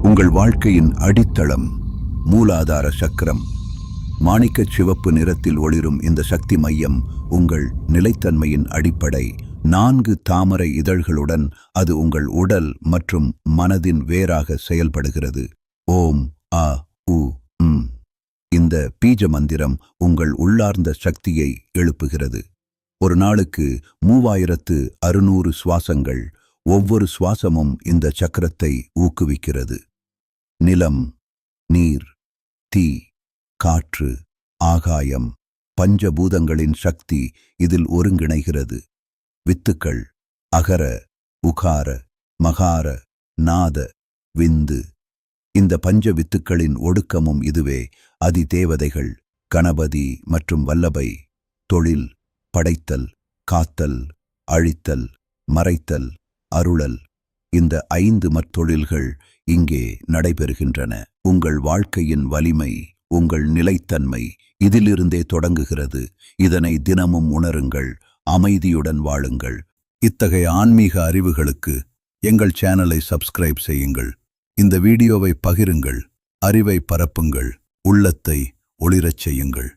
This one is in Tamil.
உங்கள் வாழ்க்கையின் அடித்தளம், மூலாதார சக்கரம். மாணிக்கச் சிவப்பு நிறத்தில் ஒளிரும் இந்த சக்தி மையம் உங்கள் நிலைத்தன்மையின் அடிப்படை. 4 தாமரை இதழ்களுடன் அது உங்கள் உடல் மற்றும் மனதின் வேராக செயல்படுகிறது. ஓம் அ உ ம். இந்த பீஜ மந்திரம் உங்கள் உள்ளார்ந்த சக்தியை எழுப்புகிறது. ஒரு நாளுக்கு 3600 சுவாசங்கள். ஒவ்வொரு சுவாசமும் இந்த சக்கரத்தை ஊக்குவிக்கிறது. நிலம், நீர், தீ, காற்று, ஆகாயம், பஞ்சபூதங்களின் சக்தி இதில் ஒருங்கிணைகிறது. வித்துக்கள், அகர, உகார, மகார, நாத, விந்து. இந்த பஞ்ச வித்துக்களின் ஒடுக்கமும் இதுவே. அதிதேவதைகள் கணபதி மற்றும் வல்லபை. தொழில், படைத்தல், காத்தல், அழித்தல், மறைத்தல், அருளல். இந்த 5 மற்றொழில்கள் இங்கே நடைபெறுகின்றன. உங்கள் வாழ்க்கையின் வலிமை, உங்கள் நிலைத்தன்மை இதிலிருந்தே தொடங்குகிறது. இதனை தினமும் உணருங்கள், அமைதியுடன் வாழுங்கள். இத்தகைய ஆன்மீக அறிவுகளுக்கு எங்கள் சேனலை சப்ஸ்கிரைப் செய்யுங்கள். இந்த வீடியோவை பகிருங்கள், அறிவை பரப்புங்கள், உள்ளத்தை ஒளிரச் செய்யுங்கள்.